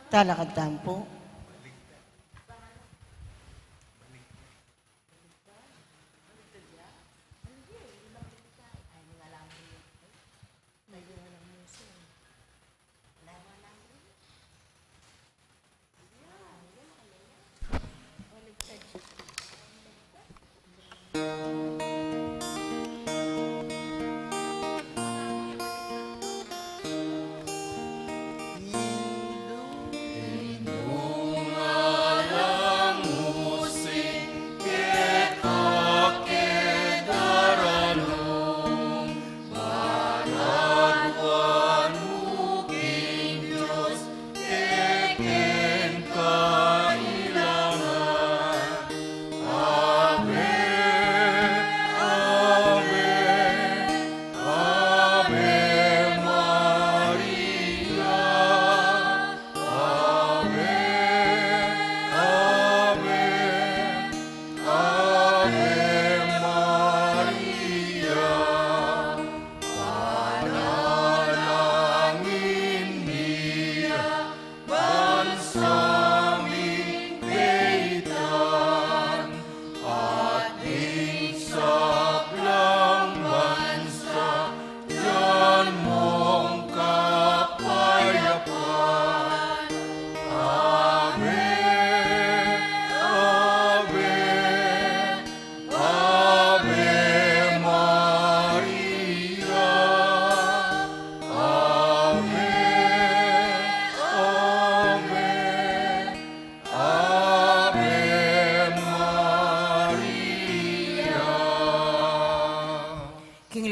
Talakad tampo.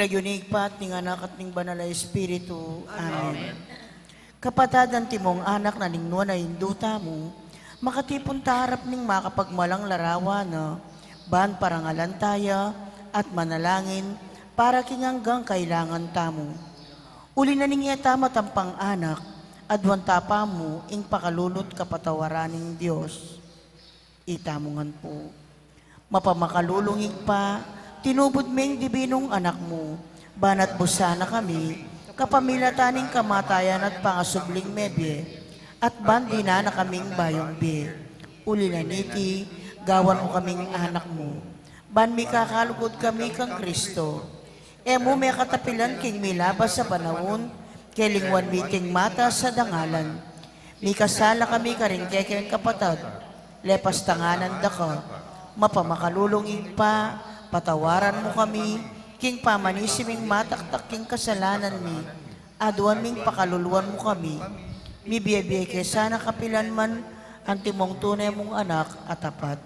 Yunig pat ning anak at ning banal na Espiritu. Amen. Kapatadan timong anak na ningnuan na induta mo, makatipon tarap ning makapagmalang larawan na ban parangalan taya at manalangin para kinanggang kailangan tamo. Uli na ning tama tampang anak, adwan tapa mo ing pakalulot kapatawaran ng Diyos. Itamungan po. Mapamakalulungig pa, tinubod ming dibinong anak mo, banat busana kami, kapamilataning kamatayan at pangasubling medye, at bandi na kaming bayong be. Uli na niti, gawan mo kaming anak mo, ban mi kakalugod kami kang Kristo. Emo may katapilan king milabas sa panahon, kelingwan miting mata sa dangalan. Mi kasala kami karingkeken kapatad, lepas tanganan da ka, mapamakalulungig pa, patawaran mo kami, king pamanisiming mataktak king kasalanan mi, aduan ming pakaluluan mo kami, mi biyabiyay kay sana kapilan man, ang timong tunay mong anak at tapat.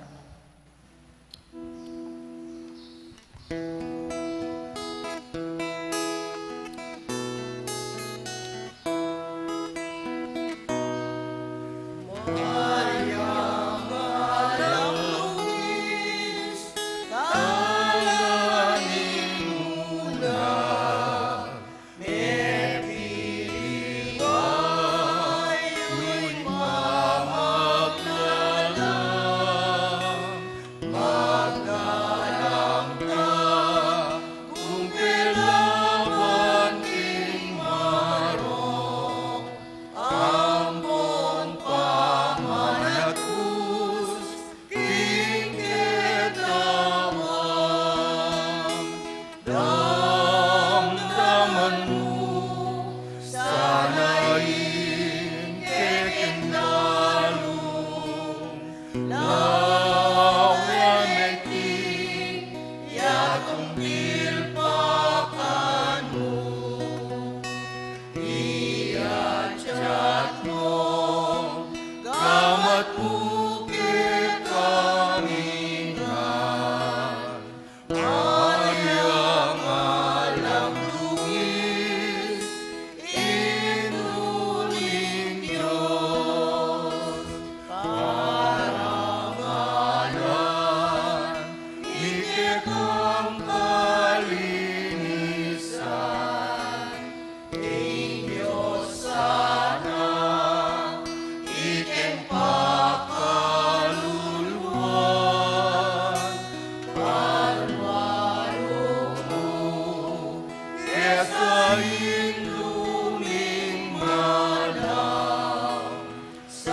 Sa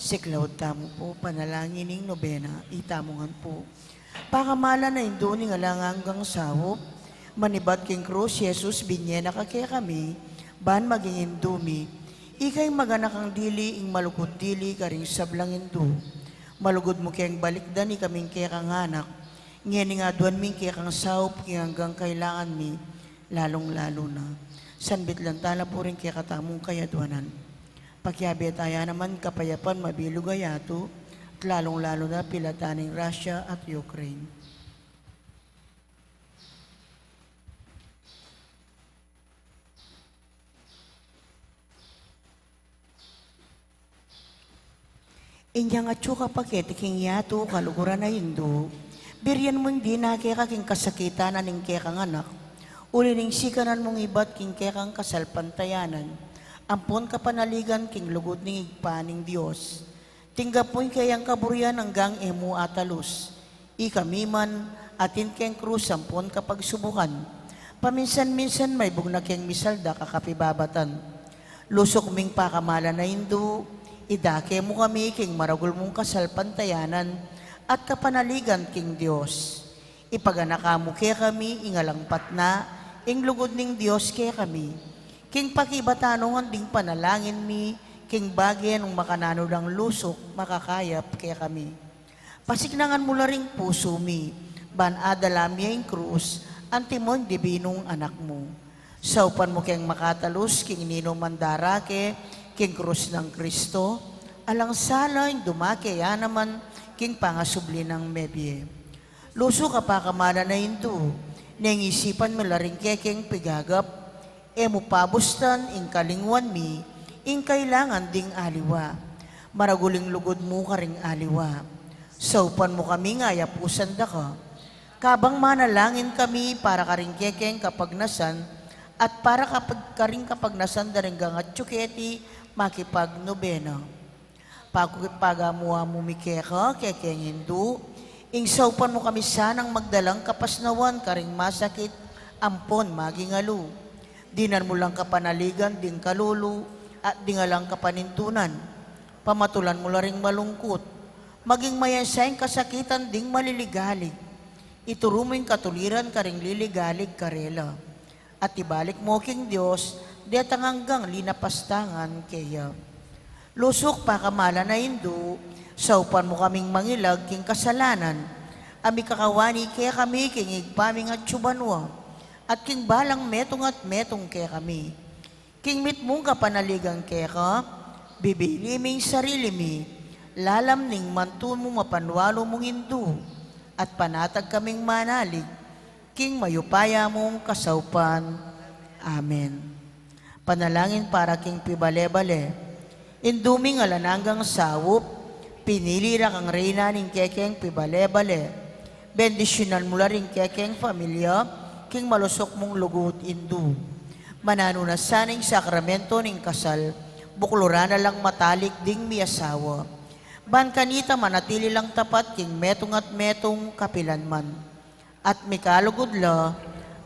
Siklaw tamo po, panalangin ng nobena, itamongan po. Pakamala na indo ni ngalangang sawop, manibat king krus, Jesus, binye na kake kami, ban maging indumi, ikay maganakang dili, ing malukod dili, karing sablang indo. Malugod mo kayang balikdan, ikaming kaya kang anak, ngayon nga duwan ming kaya kang sawop, kaya hanggang kailangan mi, lalong-lalo na. Sanbit lang tala po rin kaya katamong kaya duwanan. Pagyabi tayo naman kapayapan mabilog ayato at lalong-lalo na pilataning Russia at Ukraine. Inyang atsuka paket king yato kaluguran na indo, biryan mo hindi na kaya kaking kasakitan aning kaya kang anak, ulining sikanan mong ibat king kaya kang kasalpantayanan, ampon kapanaligan king lugod ng igpaning Diyos. Tinggapoy kayang kaburian hanggang emu atalus. Ikamiman atin keng krus ampon kapag subukan. Paminsan-minsan may bugna keng misalda kakapibabatan. Lusok ming pakamala na indo, idake mo kami king maragul mong kasalpantayanan at kapanaligan king Diyos. Ipaganaka mo kaya kami ingalang patna, ing lugod ng Diyos kaya kami. King pakibatanong ding panalangin mi, king bagyan ng makanano ng lusok, makakayap kaya kami. Pasiknangan mo la ring puso mi, ban adalami ang krus, antimon dibinong anak mo. Saupan mo kayang makatalus, king nino mandarake, king krus ng Kristo, alang salay dumake ya naman, king pangasubli ng mebye. Luso ka pa kamala na ito, nang isipan mo la ring kekeng pigagap, emo pabustan ing kalingwan mi, ing kailangan ding aliwa. Maraguling lugod mo ka ring aliwa. Saupan mo kami nga yapusan da ka. Kabang manalangin kami para karing kekeng kapagnasan at para karing kapagnasan da rin gangat tsuketi makipag nobena. Pagpagamuha mo mikeka kekeng hindu, ing saupan mo kami sanang magdalang kapasnawan karing masakit ampon magingalo. Dinan mo lang kapanaligan, ding kalulu, at dingalang kapanintunan. Pamatulan mo la ring malungkot. Maging mayasayang kasakitan, ding maliligalig. Ituruming katuliran ka ring liligalig karela. At ibalik mo king Diyos, detang hanggang linapastangan kaya. Lusok pa kamala na indo, saupan mo kaming mangilag king kasalanan. Ami kakawani kaya kami king igpaming at tsubanwa. At king balang metong at metong kaya kami. King mit mong kapanaligang kaya ka, bibili ming sarili mi, lalam ning mantun mo mapanwalo mong hindu, at panatag kaming manalig, king mayupaya mong kasaupan. Amen. Panalangin para king pibale-bale, induming alananggang sawop, pinilira kang reyna ning kekeng pibale-bale, bendisyonan mula ring kekeng pamilya, king malusok mong lugod indu. Manano na saning sakramento ning kasal, buklura na lang matalik ding miyasawa. Ban kanita manatili lang tapat king metong at metong kapilanman. At mikalugod la,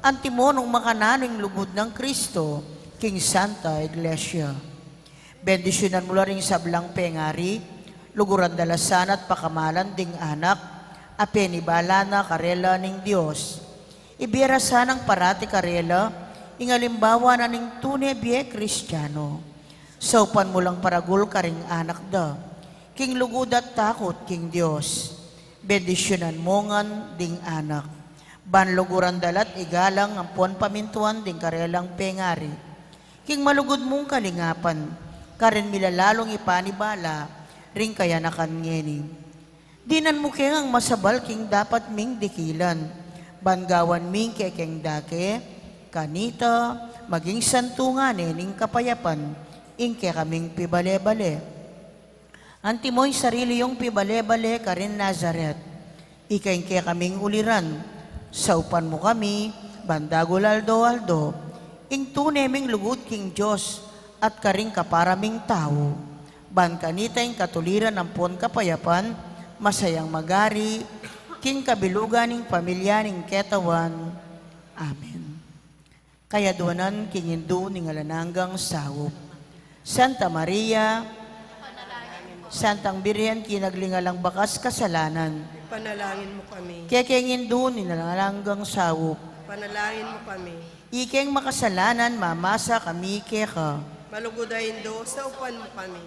antimonong makananong lugod ng Kristo, king Santa Iglesia. Bendisyonan mo la ring sablang pengari, luguran dalasan at pakamalan ding anak, apenibala na karela ning Diyos. Ibiyarasan ang parati karela, ingalimbawa na ning tunay biye Kristiyano. Saupan mo lang paragul karing anak da, king lugod at takot king Diyos. Bendisyonan mo ngan ding anak. Banluguran dalat igalang ang puan pamintuan ding karelang pengari. King malugod mong kalingapan, karin milalalong ipanibala, ring kaya nakangeni. Dinan mo keng ang masabal king dapat ming dikilan. Bangawan ming kekeng dake, kanita, maging santungan ning kapayapan, ingke kaming pibale-bale. Anti mo'y sarili yung pibale-bale ka rin Nazaret. Ikain kaya kaming uliran. Saupan mo kami, bandagol aldo-aldo. Ing tuneming lugod king Diyos at karing kaparaming tao. Ban kanitay katuliran ng pon kapayapan, masayang magari, king kabilugan ng pamilya ng ketawan. Amen. Kaya duwanan king Hindu ning alananggang sawop. Santa Maria, Santang Birhen kinaglingalang bakas kasalanan. Panalangin mo kami. Kaya king Hindu ning alananggang sawop. Panalangin mo kami. Ikeng makasalanan mamasa kami keka. Malugodayin do, sa upan mo kami.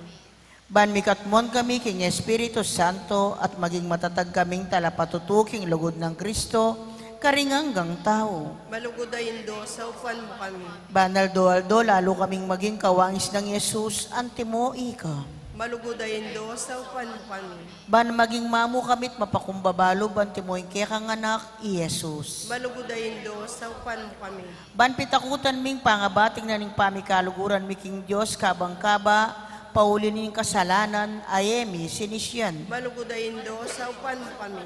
Ban mikatmon kami king Espiritu Santo at maging matatag kaming talapatutuking lugod ng Kristo, karinganggang tao. Malugodayin do, sa upan mo kami. Banal do-aldo, lalo kaming maging kawangis ng Yesus, antimo ika. Malugodayin do, sa upan mo kami. Ban maging mamu kamit mapakumbabalo, bantimo yung kekang anak, Yesus. Malugodayin do, sa upan mo kami. Ban pitakutan ming pangabating na ning pamikaluguran mi king Diyos, kabang-kaba, paulin ning kasalanan, ayemi, sinisyan. Malugodayin do, sa upan mo kami.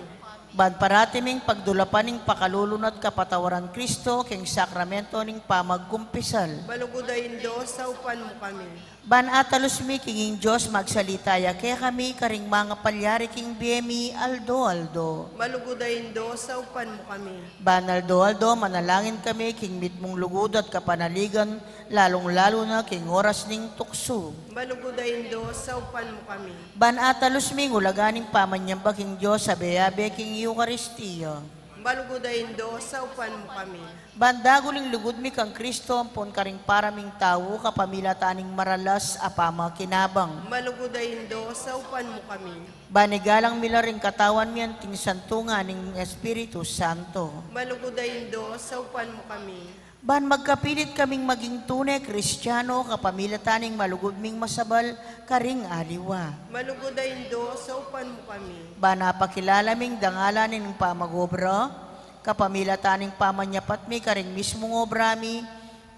Ban paratiming pagdulapan ning pakalulunat kapatawaran Kristo, king sakramento ning pamagkumpisal. Malugodayin do, sa upan mo kami. Ban atalos mi kinging Diyos magsalitaya kaya kami karing mga palyari king BMI aldo-aldo. Malugodayin do, sa upan mo kami. Ban aldo-aldo, manalangin kami king mitmong lugod at kapanaligan, lalong-lalo na king oras ning tukso. Malugodayin do, sa upan mo kami. Ban atalos mi ulaganing pamanyamba king Diyos sa beyabe king Eucharistia. Malugodayin do, sa upan mo kami. Bandaguling lugod mi kang Kristo, ampon karing paraming tao, kapamila taning maralas, apama kinabang. Malugodayin do, sa upan mo kami. Banigalang milaring katawan mi anting santunga ning Espiritu Santo. Malugodayin do, sa upan mo kami. Ban magkapilit kaming maging tunay Kristiyano, kapamila taning malugod ming masabal, karing aliwa. Malugodayin do, sa upan mo kami. Ban napakilala ming dangalan ng pamagobra, kapamila taning pamanyapat mi karing mismong obra mi,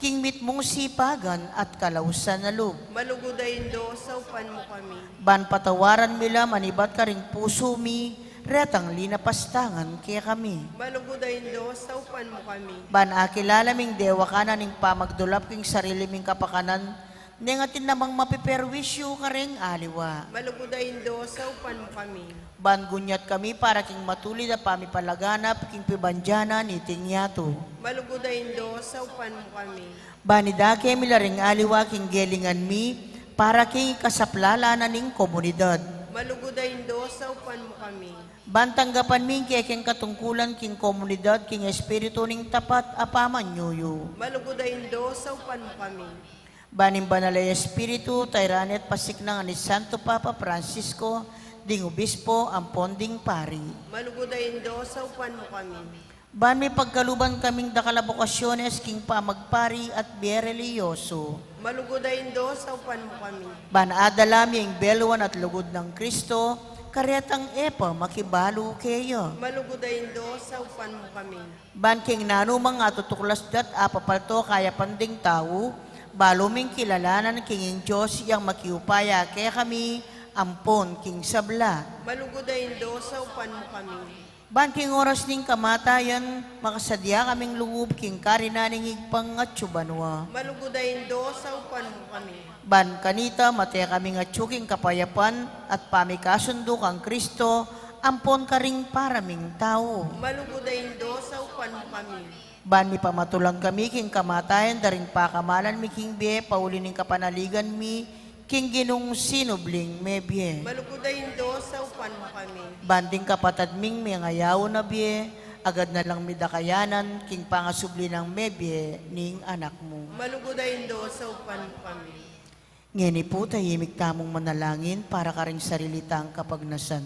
king mitmong sipagan at kalausan na loob. Malugodayin do, sa upan mo kami. Ban patawaran mila manibat karing puso mi, retang linapastangan kaya kami. Malugodayin do, sa upan mo kami. Ban akilala ming dewa ka na ning pamagdulap king sarili ming kapakanan, nengatin namang mapiperwisyo ka ring aliwa. Malugodayin do, sa upan mo kami. Ban gunyat kami para king matulid na pamipalaganap king pibanjana ni Tingyato. Malugodayin do, sa upan mo kami. Banidake milaring aliwa king gelingan mi, para king kasaplala na ning komunidad. Malugodayin do, sa upan mo kami. Bantanggapan ming king katungkulan king komunidad king espiritu ning tapat apaman nyuyo. Malugodayin do, sa upan mo kami. Banim banalay espiritu tayranet pasik ng ni Santo Papa Francisco ding obispo ampon ding pari. Malugodayin do, sa upan mo kami. Ban may pagkaluban kaming dakalabokasyones king pamagpari at biyerelyoso. Malugodayin do, sa upan mo kami. Ban adalami ang beluan at lugod ng Kristo, karetang epa makibalo kayo. Malugodayin do, sa upan mo kami. Ban king nano mga tutuklas dat apapalto kaya panding tao, baluming kilalanan kinging Diyos yang makiupaya kaya kami ampon king sabla. Malugodayin do, sa upan mo kami. Ban king oras ning kamatayan, makasadya kaming lungub king karinaning higpang at subanwa. Malugodayin do, sa upan mo kami. Ban kanita mataya kaming at suking kapayapan at pamikasundo kang Kristo, ampon karing paraming tao. Malugodayin do, sa upan mo kami. Ban mi pamatulang kami king kamatayan, daring pakamalan mi king biye, paulining kapanaligan mi, king ginung sinubling me biye. Malugodayin do, sa upan mo kami. Banding kapatad ming may ngayaw na biye, agad na lang midakayanan, king pangasubli ng mebye, ning anak mo. Malugodayin do, sa upan mo kami. Ngeni po tahimik tamong manalangin para ka rin sarilitang kapagnasan.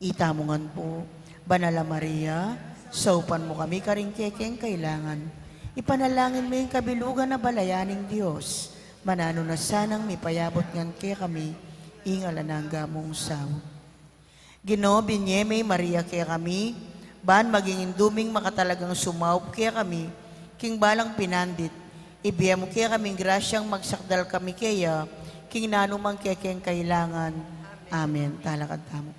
Itamungan po, Banala Maria, saupan mo kami karing kekeng kailangan. Ipanalangin mo yung kabilugan na balayaning Diyos. Manano na sanang may payabot ngan kay kami, ingalanangga mong saw. Ginoo binyemay Maria kaya kami, ban maging induming makatalagang sumaup kaya kami, king balang pinandit, ibiya mo kaya kaming grasyang magsakdal kami kaya, king nanumang kaya kayang kailangan. Amen. Talakad tamo.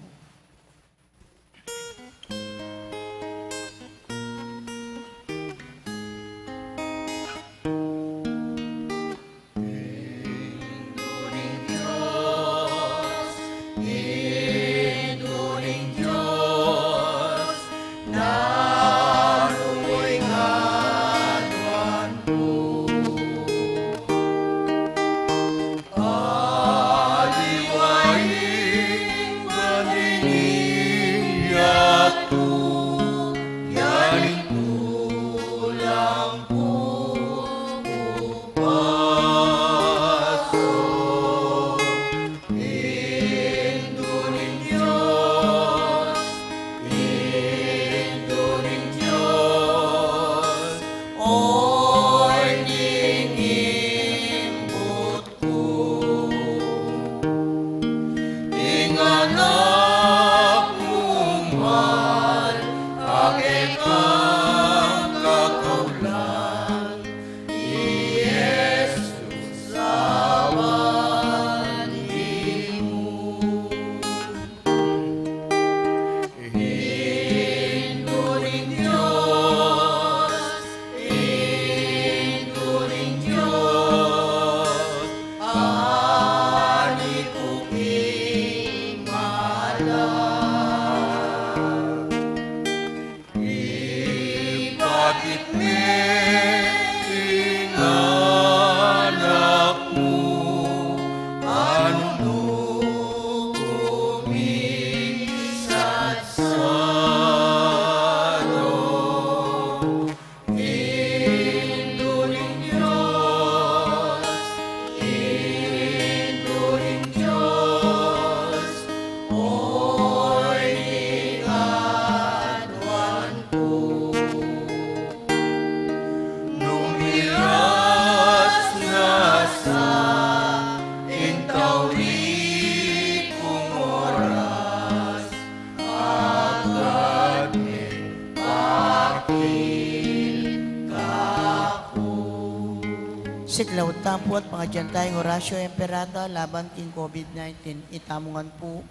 Siklaw tampo at mga dyan tayong orasyo emperata laban king COVID-19. Itamungan po.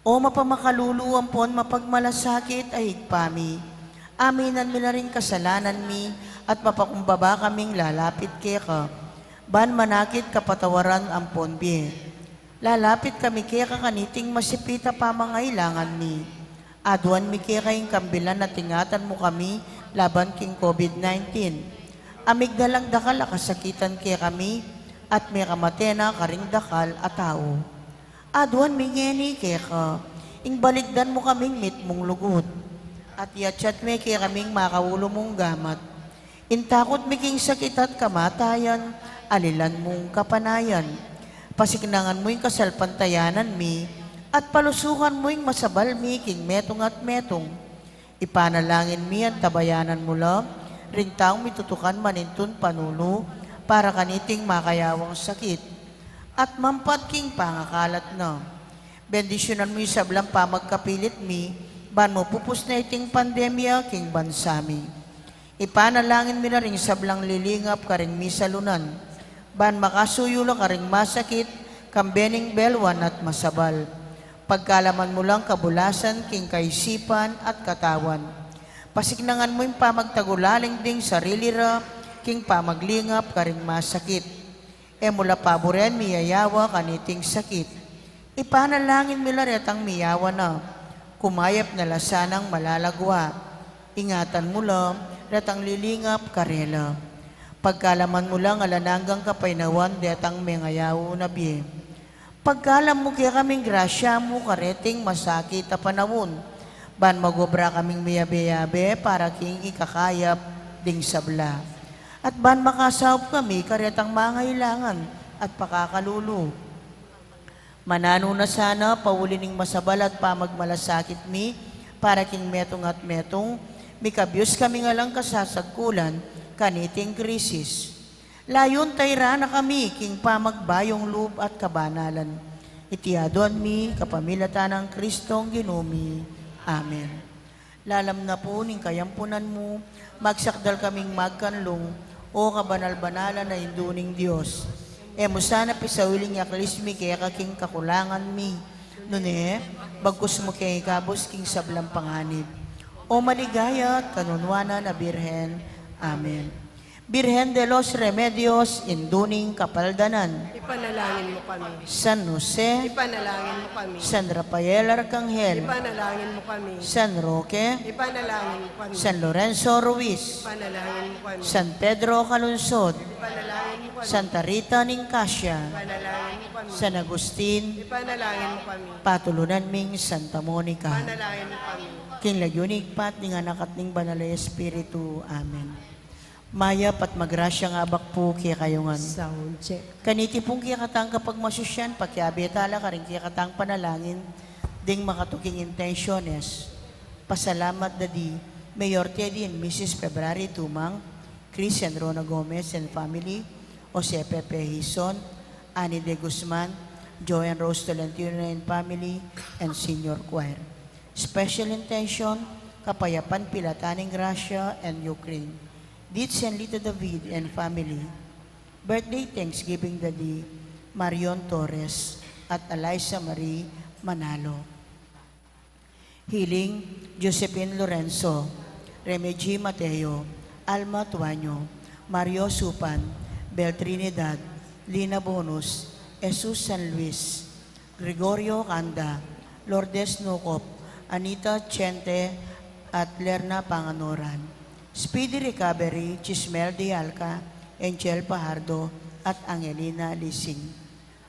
O mapamakaluluan pon mapagmalasakit ay higpami. Aminan mi na rin kasalanan mi at mapakumbaba kaming lalapit kaya ka. Ban manakit kapatawaran ang ponbie. Lalapit kami kaya kakaniting masipita pa mangailangan mi. Aduan mi kaya kayong kambilan na tingatan mo kami laban king COVID-19. Amig dalang dakal akasakitan kaya kami at may kamatena karing dakal at tao. Aduan mingeni kaya ka, ing baligdan mo kaming mitmong lugot. At yatsyat may kaya kaming makaulo mong gamat. Intakot miking sakit at kamatayan, alilan mong kapanayan. Pasiknangan mo yung kasalpantayanan mi, at palusukan mo yung masabal mi king metong at metong. Ipanalangin mi ang tabayanan mo lang, ring taong mitutukan manintun panulo, para kaniting makayawang sakit. At mampat king pangakalat na. Bendisyonan mo yung sablang pamagkapilit mi, ban mo pupus na iting pandemya king bansami. Ipanalangin mi na ring sablang lilingap karing mi salunan, ban makasuyulo karing masakit, kambening belwan at masabal. Pagkalaman mo lang kabulasan king kaisipan at katawan. Pasiknangan mo yung pamagtagulaling ding sarili ra, king pamaglingap karing masakit. E mula paboren miyayawa kaniting sakit. Ipanalangin mila retang miyawa na, kumayap na lasanang malalagwa. Ingatan mo lang, retang lilingap karela. Pagkalaman mo lang alananggang kapainawan, detang mengayaw na biye. Pagkalam mo kaya kaming grasya mo, kareting masakit a panawon. Ban magobra kaming miyabe-yabe para king ikakayap ding sabla. At ban makasawp kami karetang mangailangan at pakakalulu. Manano na sana paulining masabal at pamagmalasakit mi para king metong at metong mikabyos kami nga lang kasasagkulan kaniting krisis. Layon tayra na kami king pamagbayong loob at kabanalan. itiadon mi kapamilatan ng Kristong ginumi. Amen. Lalam na po ning kayampunan mo, magsakdal kaming magkanlong, o kabanal-banalan na induning Diyos. Emo sana pisawiling yaklis mi kaya kaking kakulangan mi. Nune, bagkus mo kay kabos king sablang panganib. O maligaya at kanunwana na Birhen. Amen. Birhen de los Remedios, induning kapaldanan. Ipanalangin mo kami. San Jose, Ipanalangin mo kami. San Rafael Arcangel, Ipanalangin mo kami. San Roque, Ipanalangin mo kami. San Lorenzo Ruiz, Ipanalangin mo kami. San Pedro Calunsod, Ipanalangin mo kami. Santa Rita Nicasio, Ipanalangin mo kami. San Agustin, Ipanalangin mo kami. patulunan ming Santa Monica. Ipanalangin mo kami. Kinlagyunig pat ning anak at ning banal na Espiritu. Amen. Maya pat magrasya nga abak po kaya kayongan. Sound check. Kaniti pong kaya katang kapag masusyan, pakiabetala ka rin kaya katang panalangin, ding makatuking intentiones. Pasalamat dadi, Mayor Teddy and Mrs. February Tumang, Christian Rona Gomez and family, Jose Pepe Hison, Annie De Guzman, Joanne Rose Tolentino and family, and Senior Choir. Special intention, Kapayapan Pilataning Russia and Ukraine. Dits and Lito David and family. Birthday Thanksgiving Daddy, Marion Torres at Eliza Marie Manalo. Healing, Josephine Lorenzo, Remegie Mateo, Alma Tuanyo, Mario Supan, Bel Trinidad, Lina Bonus, Jesus San Luis, Gregorio Canda, Lourdes Nukop, Anita Chente at Lerna Panganoran. Speedy recovery, Chismel de Alca, Angel Pajardo, at Angelina Lising.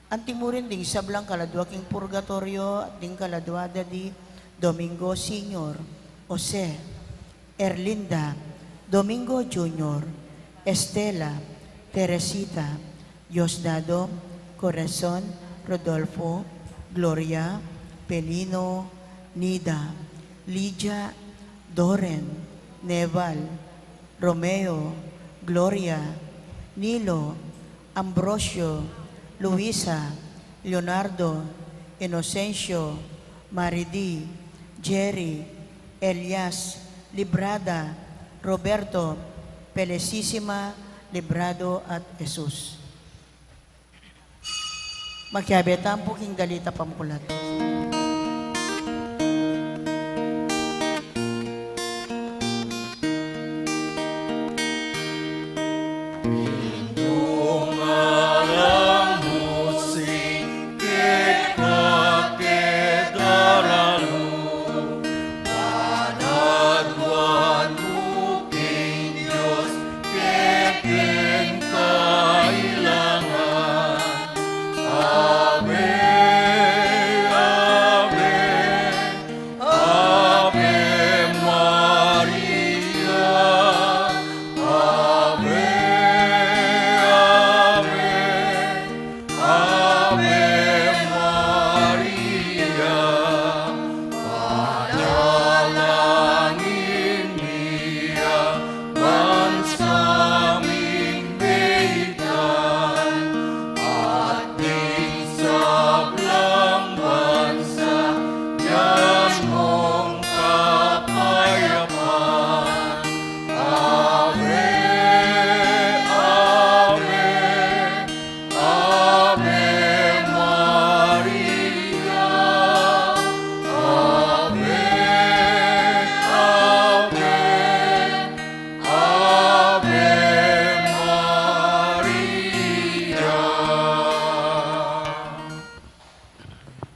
Antimurin ding sablang kaladwaking purgatorio at ding kaladwada di Domingo Senior, Jose, Erlinda, Domingo Junior, Estela, Teresita, Diosdado, Corazon, Rodolfo, Gloria, Pelino, Nida, Lydia, Doren, Neval, Romeo, Gloria, Nilo, Ambrosio, Luisa, Leonardo, Inocencio, Maridi, Jerry, Elias, Librada, Roberto, Felicissima, Librado at Jesus. Magkiabetan po king dalita pamukulat.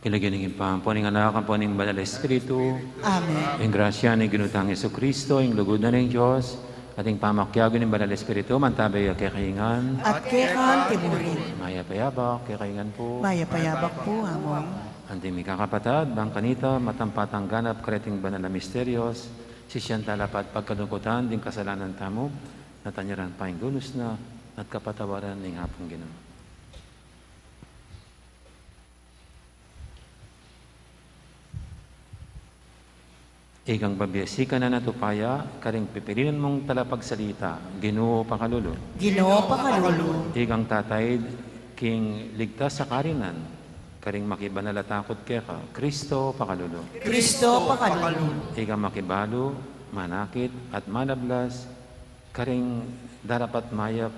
Kilagyan ng impampo ng anak ang po ng Banal na Espiritu, Amen. ang grasya ng ginutang Yesu Kristo, ang lugod na ng Diyos, at ang pamakyago ng Banal na Espiritu, mantabay ang kakahingan, At kekan timurin, maya payabak, kakahingan po. mayapayabak po hamon. Andi mi kakapatad, bang kanita, matampatang ganap, kreting Banal na Misterios, sisyan talapat pagkadukutan, din kasalanan tamo, natanyaran pa yung gulos na, at kapatawaran ng hapong Ginoo. Ikang babiyasika na natupaya, karing pipilinan mong talapagsalita, Ginoo pakalulo. Ginoo pakalulu, Ikang tatay, king ligtas sa karinan, karing makibanalatakot kaya ka, Kristo pakalulu. Kristo pakalulu. Ika makibalo, manakit at manablas, karing darapat mayap,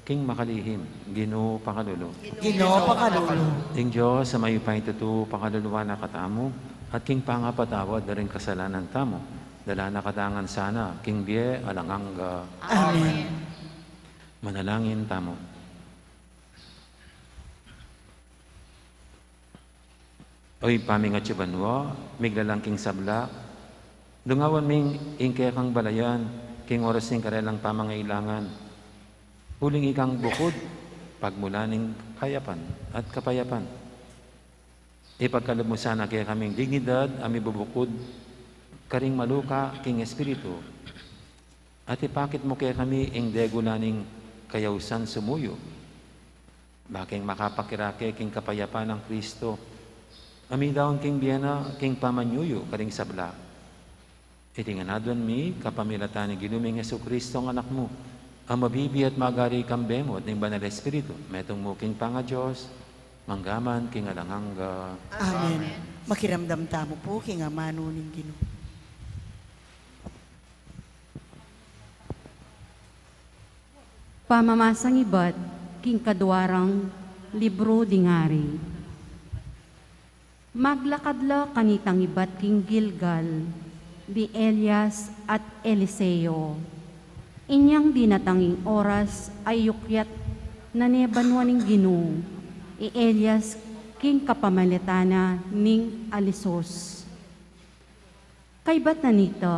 king makalihim, Ginoo pakalulu. Ginoo pakalulu. Ing Diyos sa mayupay tutu pakaluluwa na katamo, at king pangapatawad na rin kasalanan tamo, dala na katangan sana, king biye alanganga. Amen. Manalangin tamo. Oy pamingat si banwa, miglalang king sabla, dungawan ming ingke kang balayan, king oras ning karelang pamangailangan. Huling ikang bukod, pagmula ning kayapan at kapayapan. Ipagkalab mo sana kaya kaming dignidad, ami bubukod, karing maluka, king espiritu. At ipakit mo kaya kami ing degulaning kayausan sumuyo. Baking makapakirake king kapayapan ng Kristo. Ami daon king biyana, king pamanyuyo, karing sabla. Itinganadwan mi, kapamilatan ni Ginuming Yesu Kristo ang anak mo, ang mabibi at magari kambemot ng Banal Espiritu, metong mo king panga Diyos, manggaman king alanganga. Amen. Makiramdam tamo po, king amano ning Ginoo. Pamamasang ibat, king kadwarang libro dingari. Maglakadla kanitang ibat king Gilgal, di Elias at Eliseo. Inyang dinatanging oras ay yukyat na nebanwa ning Ginoo, i Elias king kapamalitana ning Alisos. Kaybat na nito,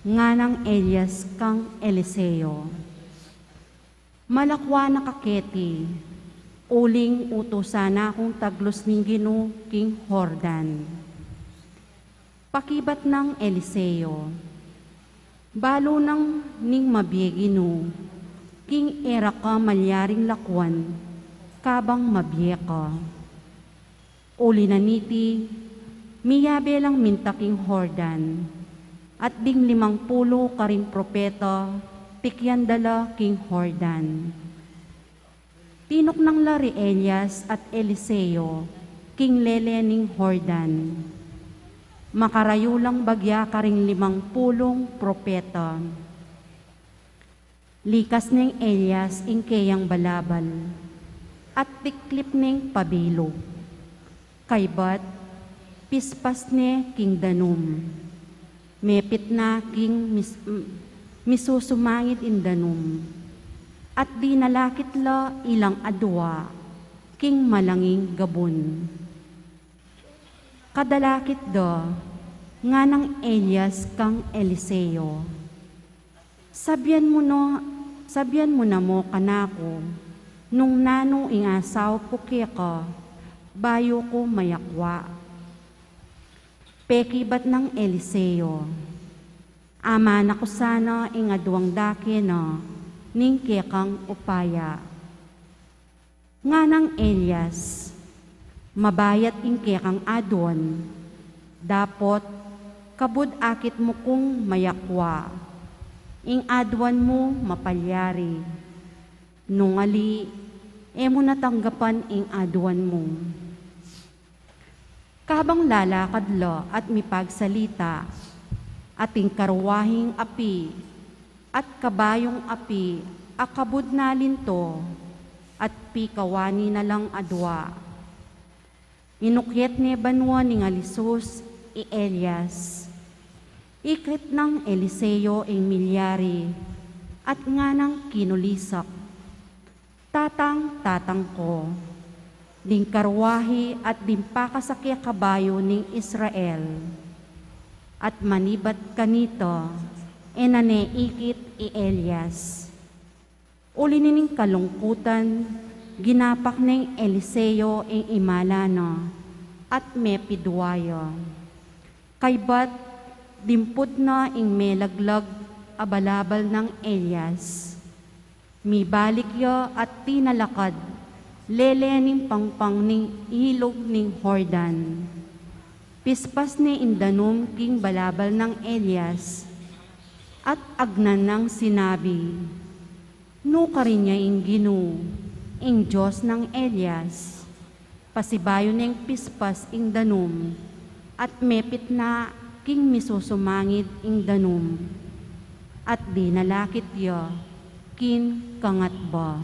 nga ng Elias kang Eliseo. Malakwa na kaketi, uling utosana akong taglos ning Ginoo king Jordan. Pakibat ng Eliseo, balo ng ning mabiye Ginoo, king era ka malyaring lakwan, kabang mabiye ka. Uli na niti, miyabe lang minta king Jordan, at ding 50 karing propeta, pikyan dala king Jordan. Tinok ng lari Elias at Eliseo, king lele ning Jordan. Makarayulang bagya karing 50 propeta. Likas ning Elias ing kayang balabal, at tiklip ning pabilo. Kaybat, pispas ne king danum. Mepit na king misusumangit in danum. At di nalakit la ilang adwa, king malanging gabon. Kadalakit do, nga ng Elias kang Eliseo. Sabyan mo na mo kanako, nung nano ingasaw ko ka, bayo ko mayakwa. Pekibat ng Eliseo, ama na ko sana ingadwang dake na, ning kekang upaya. Nga ng Elias, mabayat ing kekang adon, dapot kabud akit mo kung mayakwa, ing adwan mo mapalyari. Nungali, mo natanggapan ing adwan mo. Kabang lalakad lo at mipagsalita, ating karwahing api, at kabayong api, akabud na linto, at pikawani na lang adwa. Inukyet ni banwa ni Alisos, i Elias. Ikrit ng Eliseo ing milyari, at nga ng kinulisak. Tatang ko, ding karwahi at dimpakasakya kabayo ning Israel. At manibat kanito, enaneikit i Elias. Uli nining kalungkutan, ginapak ning Eliseo ing imalano, at mepidwayo. Kaybat, dimput na ing melaglag abalabal ng Elias. Mibalik yo at tinalakad, lelening pangpang ning ilog ning Jordan. Pispas ni indanum king balabal ng Elias, at agnan ng sinabi, no ka rin niya ing Ginoo, ing Diyos ng Elias, pasibayo neng pispas ing danum, at mepit na king misusumangid ing danum, at di nalakit ya, kin kangat ba.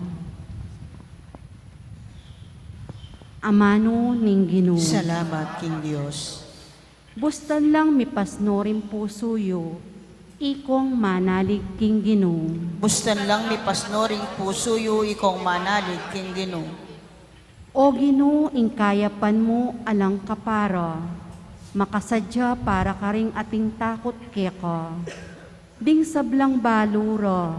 Amano ning Ginoo. Salamat, King Diyos. Bustan lang mipasno rin puso yu, ikong manalig king Ginoo. Bustan lang mi pasnoring puso yu ikong manalig, King Ginoo. O Ginoo, ingkayapan mo alang kapara, makasadya para karing ating takot keka. Ding sablang balura,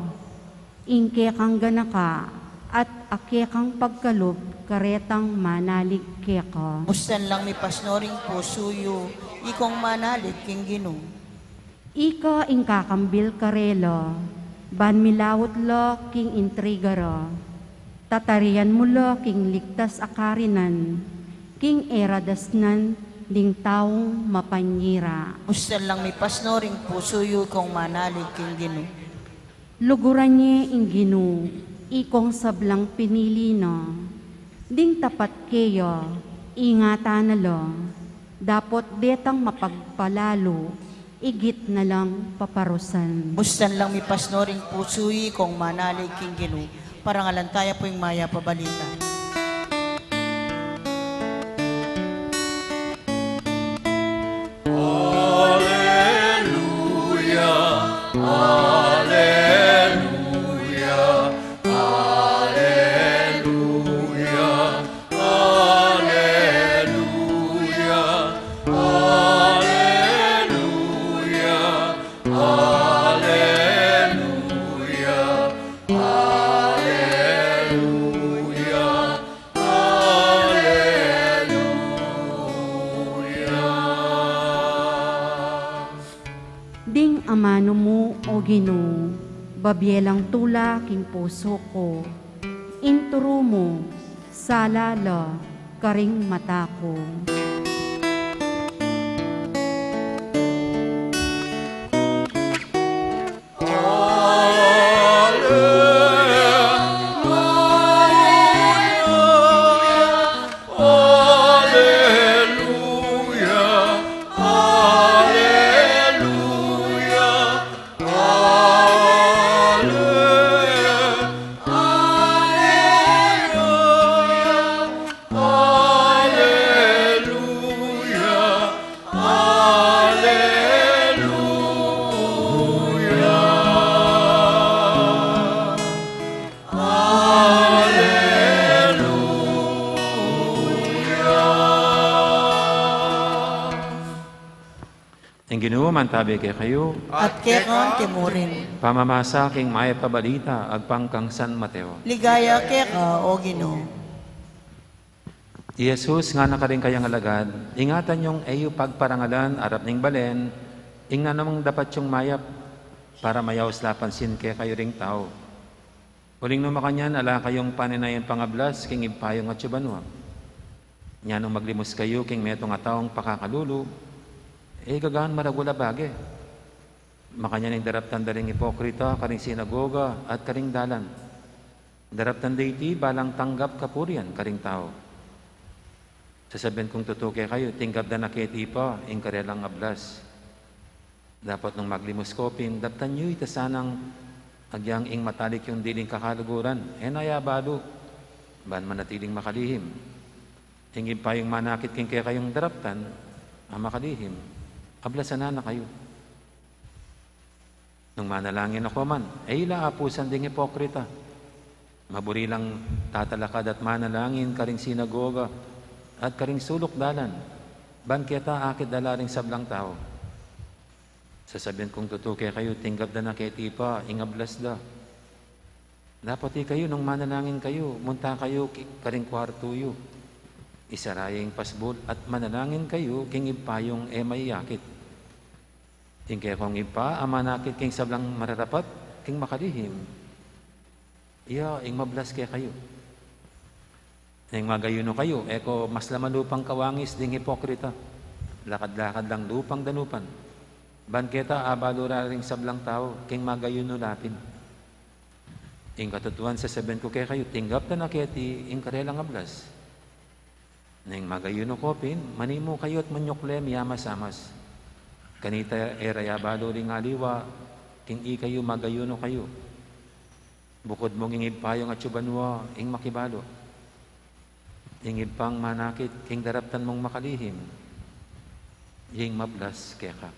ingke kang ganaka, at ake kang pagkalob, karetang manalig keka. Bustan lang mi pasnoring puso yu ikong manalig, King Ginoo. Ika ing kakambil karela, ban milawot la king intrigara, tatarian mo la king ligtas akarinan, king eradasnan ding taong mapanyira. Bustan lang mi pasnoring puso yu ikong manalig, King Ginoo. Luguran niya ing Ginoo, ikong sablang pinili na, ding tapat kaya, ingatan na la, dapot detang mapagpalalo, igit na lang paparusan. Bustan lang mi pasnoring puso yu ikong manalig, King Ginoo. Parangalan tayo po yung maya pabalita. Ding amano mo, o Ginoo, babyelang tula king puso ko, inturo mo, salala, karing mata ko. Ang Ginoo mantabi kay kayo, At kekon timurin. pamamasa king maya pabalita, agpangkang San Mateo. Ligaya keka, o Ginoo. Jesus nga na karing kayang alagad, ingatan yung eyo pagparangalan, arap ning balen, ing na namang dapat yung mayap, para mayaos lapansin kay kayo ring tao. Uling no makanyan, ala kayong paninayan pangablas, king impayong at yubanwa. Nyanong maglimos kayo, king metong ataong pakakalulo, gagahan maragula bage. Makanya ning daraptan daring hipokrita, karing sinagoga, at karing dalan. Daraptan dayti, balang tanggap kapurian, karing tao. Sasabihin kong tutuke kayo, tinggap na nakiti pa, ing karelang ablas. Dapat nung maglimos kopin, daptan nyo itasanang agyang ing matalik yung diling kakaluguran. Nayabado, ban manatiling makalihim. Tingin pa yung manakit king kaya kayong daraptan, makalihim. Ablasan na kayo. Nung manalangin ako man, ilaapusan ding hipokrita. Maburi lang tatalakad at manalangin karing sinagoga at karing sulok dalan. Banketa akit dalaring sablang tao. Sasabihin kong tutuke kayo, tinggap na naketipa, ingablas da. Dapat kayo, nung manalangin kayo, munta kayo karing kwartuyo. Isarayang pasbol at manalangin kayo, king ipayong may yakit. King kaya kong ipa, amanakit king sablang mararapat, king makalihim. Ing mablas kaya kayo. Ing magayuno kayo, ko mas laman lupang kawangis ding hipokrita. Lakad-lakad lang lupang danupan. Banketa abalura ring sablang tao, king magayuno lapin. Ing katutuan sasabihin ko kaya kayo, tinggap na naketi, ing karelang ablas. Neng magayuno kopin, manimo kayot manyoklem yamas-amas. Kanita eraya balo ring aliwa, king i kayo magayuno kayo. Bukod mong ingib payong at subanwa, ing makibalo. Ingib pang manakit, king daraptan mong makalihim. Ing mablas kaya ka.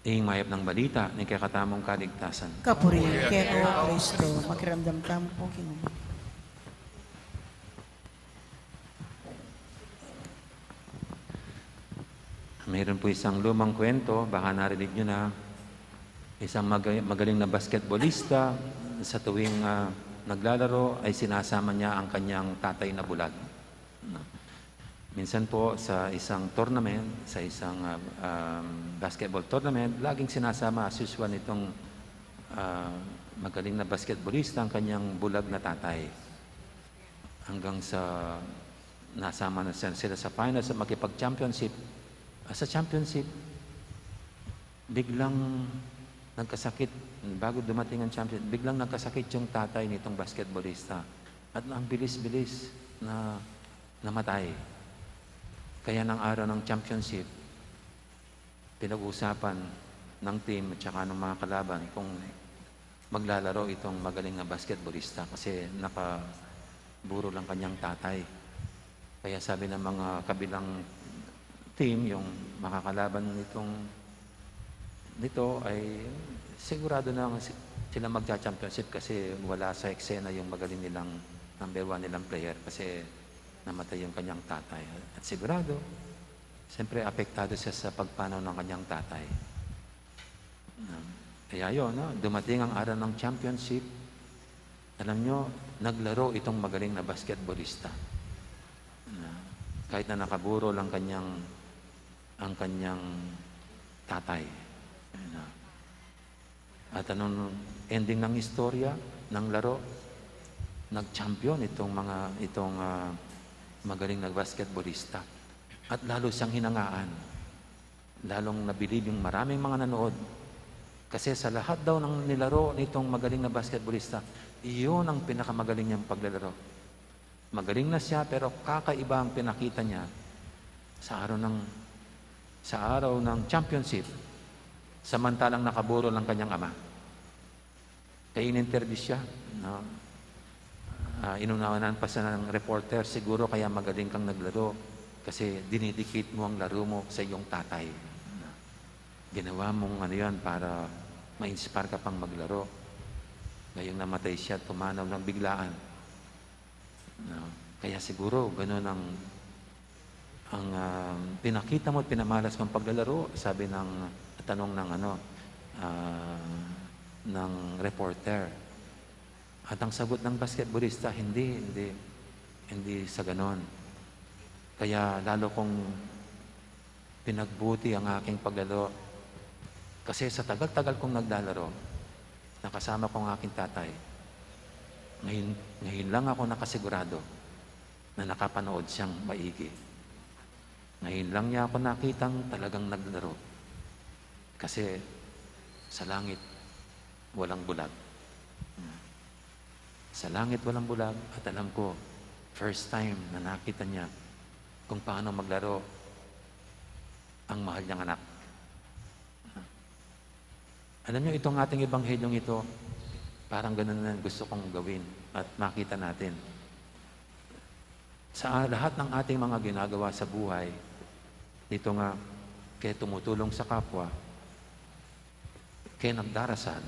Ing mayap ng balita, ni kaya katamong kaligtasan. Kapuri kay o Kristo, makiramdam tamo po Ginoo. Mayroon po isang lumang kwento, baka narinig nyo na, isang magaling na basketballista sa tuwing naglalaro ay sinasama niya ang kanyang tatay na bulag. Minsan po sa isang tournament, sa isang basketball tournament, laging sinasama as usual nitong magaling na basketballista ang kanyang bulag na tatay. Hanggang sa nasama na sila sa finals sa makipag-championship. Sa championship, biglang nagkasakit, bago dumating ang championship, biglang nagkasakit yung tatay nitong basketballista. At ang bilis-bilis na namatay. Kaya ng araw ng championship, pinag-usapan ng team at saka ng mga kalaban kung maglalaro itong magaling na basketballista kasi nakaburo lang kanyang tatay. Kaya sabi ng mga kabilang team, yung makakalaban nito ay sigurado na sila magcha-championship kasi wala sa eksena yung magaling nilang number 1 nilang player kasi namatay yung kanyang tatay. At sigurado, siyempre apektado siya sa pagpanaw ng kanyang tatay. Kaya yun, dumating ang araw ng championship, alam nyo, naglaro itong magaling na basketballista. Kahit na nakaburo lang ang kanyang tatay. At anong ending ng istorya ng laro? Nag-champion itong magaling na basketballista. At lalo siyang hinangaan. Lalong nabilib yung maraming mga nanood. Kasi sa lahat daw ng nilaro nitong magaling na basketballista, iyon ang pinakamagaling niyang paglalaro. Magaling na siya pero kakaiba ang pinakita niya sa araw ng championship, samantalang nakaburo lang kanyang ama. Kaya in-interview siya. No? Inunawanan pa siya ng reporter, siguro kaya magaling kang naglaro kasi dinidikit mo ang laro mo sa iyong tatay. Ginawa mong yan para ma-inspire ka pang maglaro. Ngayong namatay siya, tumanaw ng biglaan. No? Kaya siguro, ganun ang pinakita mo at pinamalas mong paglalaro, sabi ng tanong ng reporter. At ang sagot ng basketballista, hindi sa ganon. Kaya lalo kong pinagbuti ang aking paglalaro. Kasi sa tagal-tagal kong naglalaro, nakasama ko ang aking tatay. Ngayon lang ako nakasigurado na nakapanood siyang maigi. Ngayon lang niya ako nakitang talagang naglaro. Kasi sa langit, walang bulag. Sa langit, walang bulag. At alam ko, first time na nakita niya kung paano maglaro ang mahal niyang anak. Alam niyo, itong ating ebanghelyong ito, parang ganun na gusto kong gawin at makita natin. Sa lahat ng ating mga ginagawa sa buhay, dito nga, kaya tumutulong sa kapwa, kaya nagdarasal,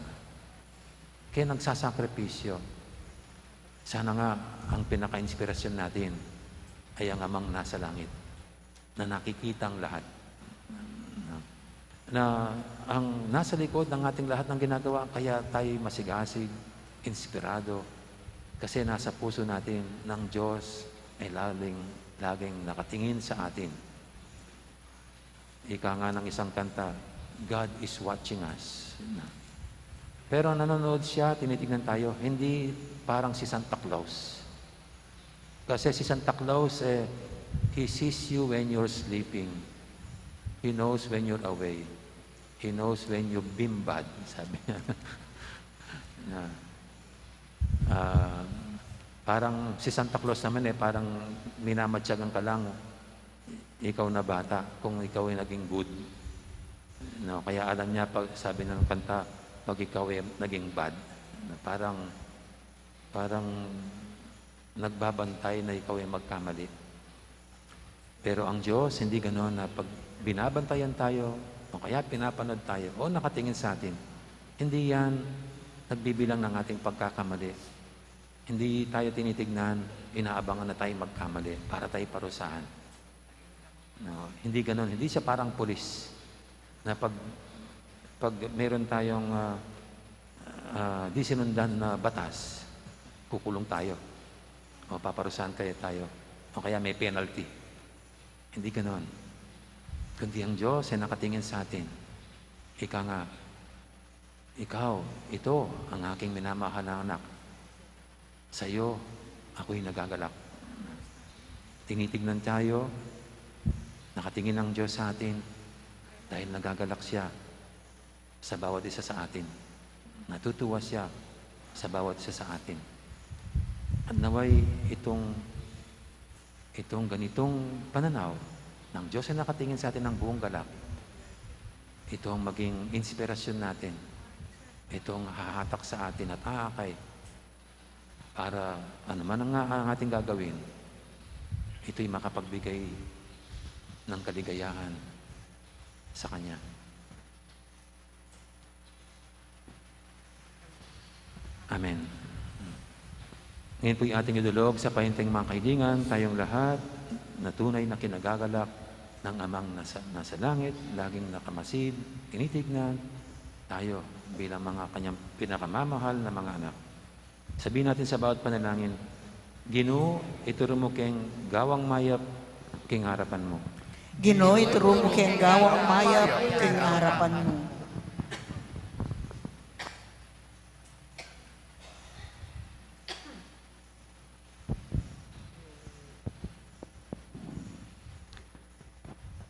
kaya nagsasakripisyo. Sana nga ang pinaka-inspirasyon natin ay ang amang nasa langit na nakikita ang lahat. Na ang nasa likod ng ating lahat ng ginagawa, kaya tayo masigasig, inspirado, kasi nasa puso natin ng Diyos ay laging nakatingin sa atin. Ika nga ng isang kanta, God is watching us. Pero nanonood siya, tinitignan tayo, hindi parang si Santa Claus. Kasi si Santa Claus, He sees you when you're sleeping. He knows when you're away. He knows when you've been bad, sabi niya. Ah, parang si Santa Claus naman parang minamatyagan ka lang, ikaw na bata, kung ikaw ay naging good. No, kaya alam niya, pag sabi ng kanta, pag ikaw ay naging bad, na parang nagbabantay na ikaw ay magkamali. Pero ang Diyos, hindi gano'n na pag binabantayan tayo, o kaya pinapanood tayo, o nakatingin sa atin, hindi yan nagbibilang ng ating pagkakamali. Hindi tayo tinitignan, inaabangan na tayo magkamali para tayo parusahan. No, hindi gano'n. Hindi siya parang pulis na pag meron tayong di sinundan na batas, kukulong tayo o paparusahan tayo o kaya may penalty. Hindi ganoon. Kundi ang Diyos ay nakatingin sa atin. Ika nga, ikaw, ito ang aking minamahal na anak. Sa iyo, ako'y nagagalak. Tinitignan tayo, nakatingin ang Diyos sa atin dahil nagagalak siya sa bawat isa sa atin. Natutuwa siya sa bawat isa sa atin. At naway itong ganitong pananaw ng Diyos ay nakatingin sa atin ng buong galak. Ito ang maging inspirasyon natin. Ito ang hahatak sa atin at aakay para ano man ang ating gagawin, ito'y makapagbigay ng kaligayahan sa Kanya. Amen. Ngayon po'y ating idulog sa pahinting mga kaibigan, tayong lahat na tunay na kinagagalak ng Amang nasa langit, laging nakamasid, tinitignan, tayo bilang mga Kanyang pinakamamahal na mga anak. Sabihin natin sa bawat panalangin, Ginoo, ituro mo keng gawang mayap king harapan mo. Ginoo, ituro mo keng gawang mayap king harapan mo.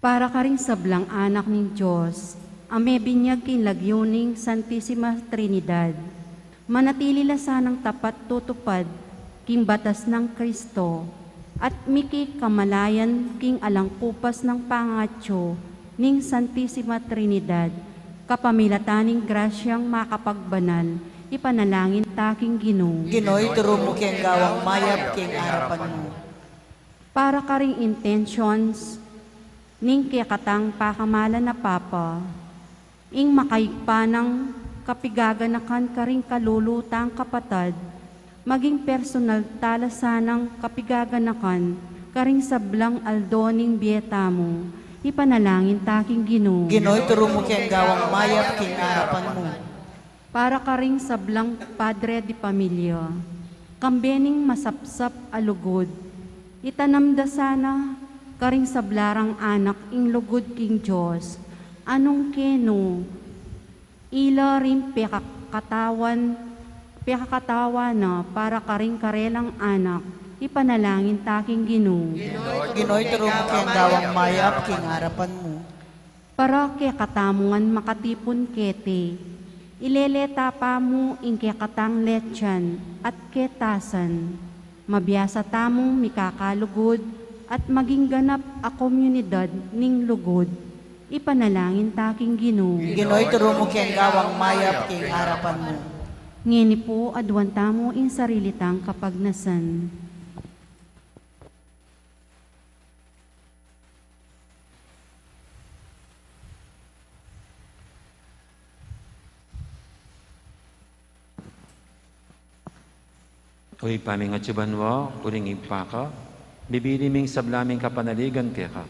Para ka rin sablang anak ng Diyos, ame binyag king lagyuning Santissima Trinidad, manatili la sanang tapat tutupad king batas ng Kristo, at miki kamalayan king alangkupas ng pangatyo ning Santissima Trinidad, kapamilataning grasyang makapagbanal, ipanalangin taking Ginoo. Ginoo, ituro mo keng gawang mayap king harapan mo. Para ka ring intentions ning kayakatang pakamalan na Papa, ing makaigpa ng kapigaganakan ka ring kalulutang kapatad, maging personal talasanang kapigaganakan ka ring sablang aldoning bieta mo, ipanalangin taking Ginoo. Ginoo, ituro mo keng gawang mayap king harapan mo. Para ka ring sablang padre di pamilya, kambening masapsap alugod, itanamda sana karing sablarang anak ing lugod king Diyos, anong keno, ila rin pekakatawan na para karing karelang anak, ipanalangin taking Ginoo. Ginoo, ituro mo keng gawang mayap king harapan mo. Para kaya katamungan makatipon kete, ileleta pa mo ing kaya katang letyan at ketasan, mabiyasa tamong mikakalugod, at maging ganap a komunidad ning lugod, ipanalangin taking Ginoo. Ginoo, ituro mo keng gawang mayap king harapan mo. Ngini po adwan tamo in sarilitang kapagnasan. Uy, pamingatsuban mo, uling ipaka, bibiliming sablaming kapanaligan kaya ka.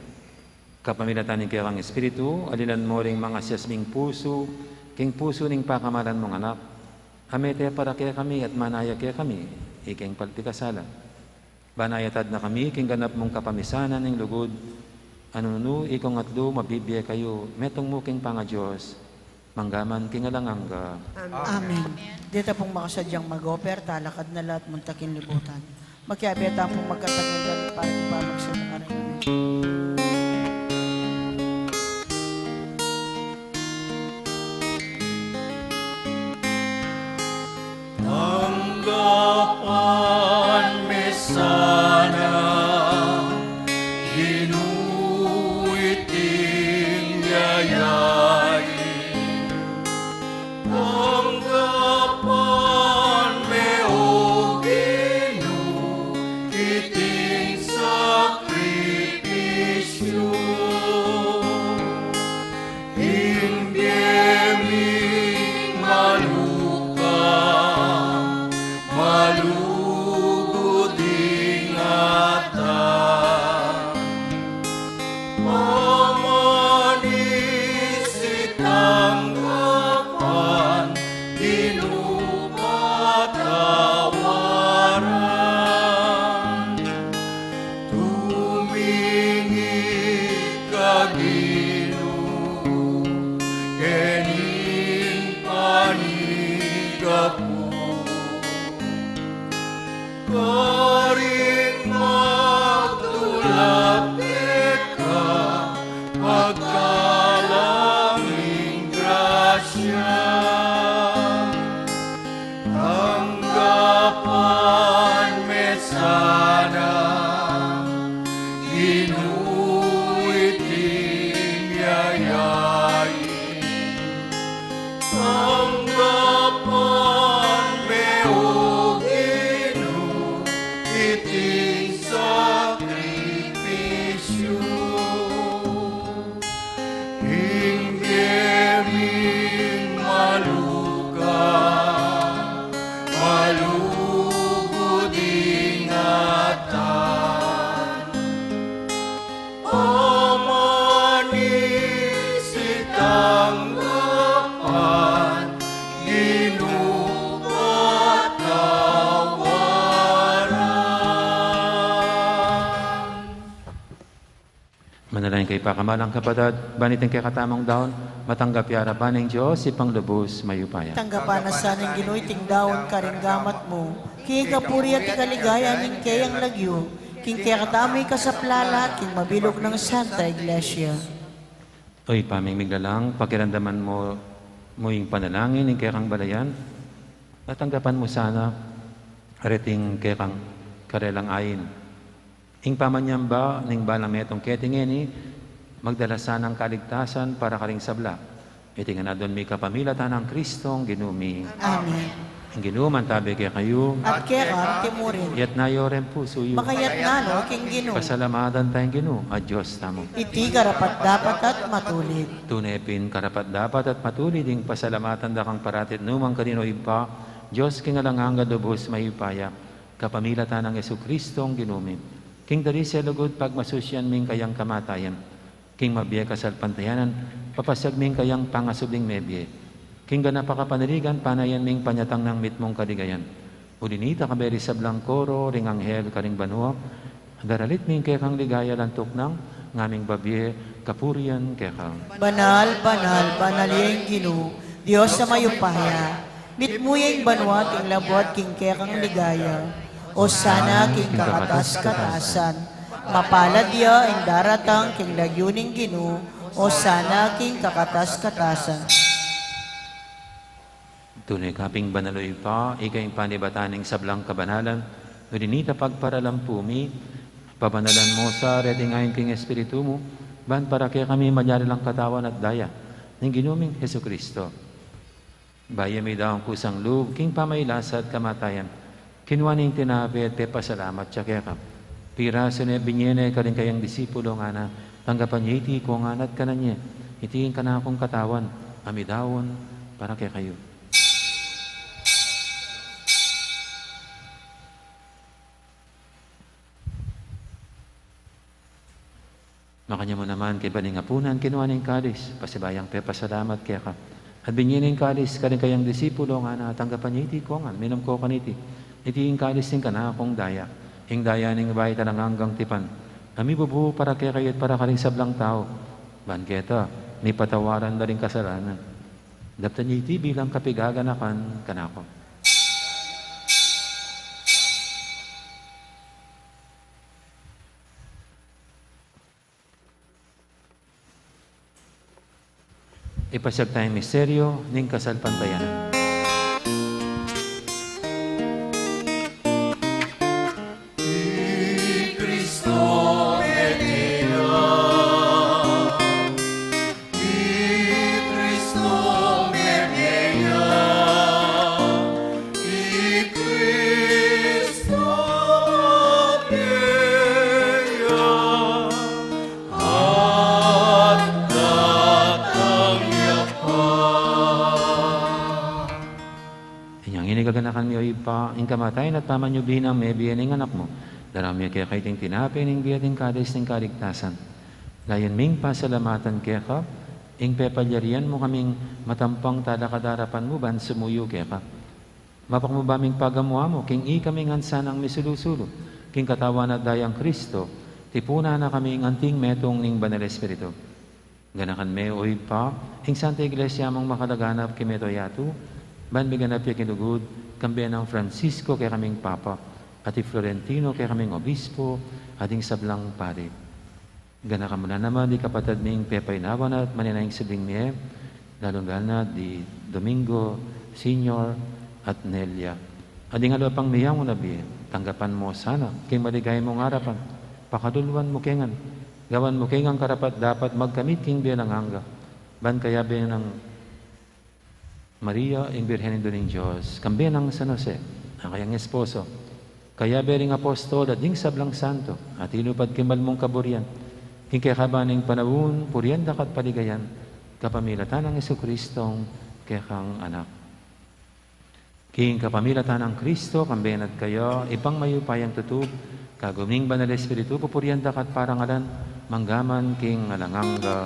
Kapamilatanin kaya kang Espiritu, alilan mo ring mga siyasming puso, king puso ning pakamalan mong anak. Amete para kaya kami at manaya kaya kami, iking palpikasala. Banayatad na kami, king ganap mong kapamisanan ng lugod. Anunu, ikong atlo, mabibiya kayo, metong mo king panga Diyos, manggaman king alanganga. Amen. Dito pong makasadyang mag-offer, talakad na lahat muntakin libutan. Magkiyabeta pong magkatagal para ipamagsin ng aray. Hanggang kay pakamalang kapatid, banitin kay katamang daon, matanggap yara pa ng Diyos, ipang lubos mayupaya. Tanggapan na sa ng Ginoy tingdawon karinggamat mo, king kapuri at ikaligaya ning kayang lagyo, king kaya katamoy kasaplala, king mabilog ng Santa Iglesia. Oy, pamimiglalang, pakiramdaman mo yung panalangin, yung kaya kang balayan, at tanggapan mo sana, arating kaya kang karelang ayin. Ing pamanyamba, ning balametong ketingeni, magdala sanang kaligtasan para karing sabla. Itingan na doon may kapamilatan ng Kristong ginumi. Amen. Ang ginuman tabi kaya kayo, At kaya ka, timurin, yat na yoren puso yun. makayat na no, king Gino. Pasalamatan tayong ginu, at Diyos tamo. Iti karapat dapat at matulid. Tunepin karapat dapat at matulid ding pasalamatan da kang paratit numang kanino ipa, Diyos kingalanganga lubos mayupaya, kapamilatan ng Yesu Kristong ginumi. King dari sa lugod pagmasusyan ming kayang kamatayan, king mabiya kasal pantayanan, papasag ming kayang pangasubing mebye. King ganapakapanirigan, panayan ming panyatang ng mitmong kaligayan. Ulinita kaberi sa blangkoro, ring anghel karing banua, daralit ming kekang ligaya lantok ng ngaming babye, kapurian kekang. Banal, banal, banal yung Gino, Diyos sa mayupaya. Mitmuyang banwat ing labot king kekang ligaya. O sana king kakatas-katasan. Mapalad ya ing daratang king lagyuning Gino. O sana king kakatas-katasan. Tunay kaping banaloy pa, ikayong panibataning sablang kabanalan, ulinita pagparalampumi, pabanalan mo sa retingayon king Espiritu mo, ban para kaya kami madyari lang katawan at daya, ng ginuming Heso Kristo. Baya may daong kusang loob, king pamailasa at kamatayan, kinuwaning tinabi at pepasalamat siya kaya ka. Piraso na binyene ka rin kayang disipulo nga na, tanggapan niya iti ko nga at kananya, itiin ka na akong katawan, amidawon, para kaya kayo. Makanya mo naman kay baningapunan, kinuha ng kalis, pasibayang pepasalamat kaya ka. At binyining kalis, ka rin kayang disipulo nga na tanggapan niya iti ko nga, minam ko kaniti. Iti yung kalis ng kana akong daya, ing daya ng bahay talang hanggang tipan. Kami bubuo para kaya kayo at para ka rin sablang tao. Banketa, may patawaran na rin kasalanan. Daptan niya iti bilang kapigaganakan kanako. Ipasag tayong misteryo ng kasal pantayanan. Gaganakan mi o ipa, ing kamatayan at pamanyubihin ang may biyan ng anak mo. Darami kaya kaiting tinapin, ing biyating kadis ng kaligtasan. Layan ming pasalamatan kaya ka, ing pepalyarian mo kaming matampang talakadarapan mo ban sumuyo kaya ka. Mapak mo ba ming pagamuha mo, king i kaming ansan ang misulusulo, king katawan at dayang Kristo, tipuna na kaming anting metong ning banal Espiritu. Ganakan me o ipa, ing Santa Iglesia mong makalaganap kimeto yatu, ban biganap ya kinugud, kambiyan ng Francisco kaya kaming Papa, at Florentino kaya kaming Obispo, ating sablang pari. Gana ka muna naman, di kapatid ming Pepay Nawan at maninayang sibling niya, lalong gana di Domingo, Senior, at Nelia. Ading alo pang miyang mo nabi, tanggapan mo sana, kay maligay mong harapan, pakaduluan mo kengan, gawan mo kengang karapat dapat magkamit king biyan ng hangga, ban kaya biyan ng Maria, ang Birhen ng Diyos, kambiyan ng San Jose, ang kayang esposo, kaya bering apostol at ding sablang santo, at inupad kimal mong kaburian, king kaya kabaning panawun, purian dakat paligayan, kapamilatan ng Yesu Kristong kaya kang anak. King kapamilatan ng Kristo, kambiyan at kayo, ipang mayupayang tutub, kaguming banal Espiritu, pupurian dakat parangalan, manggaman king alanganga.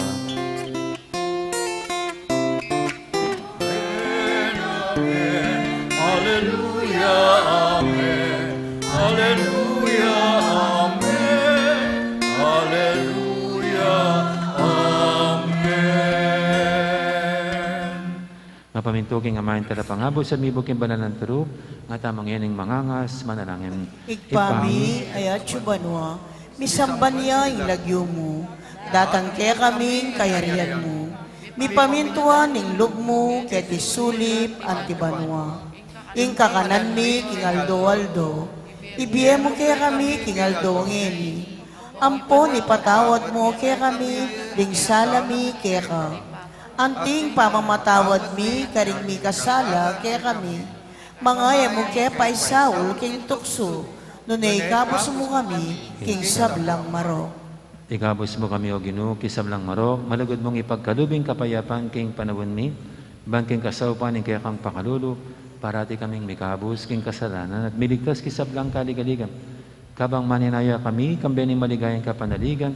Hallelujah, Amen. Hallelujah, Amen. Hallelujah, Mapamintuking amayin talapangabo sa mibog yung banal ng turub, nga tamang yaning mangangas, manalangin. Ikpami ayat banwa, misamban niya yung lagyo mo, datang kaya kaming kayarian mo. Mi pamintuan ning lub mo, ket isulip antibanwa. Ing kakanan mi king aldo-aldo, ibiye mo kaya kami king aldo ngeni. Ampo ni patawad mo kaya kami, ding salami kaya ka. Anting pamamatawad mi, karing mi kasala kaya kami. Mangaya mo kaya paisaul king tukso, nunay gabos mo kami king sablang maro. Igabos mo kami o Ginoo, kisablang maro, malugod mong ipagkalubing kapayapan king panawon mi, bangking kasaupan ning kaya kang pakalulu, parati kaming mikabos king kasalanan at miligtas kisablang kaligaligan. Kabang maninaya kami, kambening maligayang kapanaligan,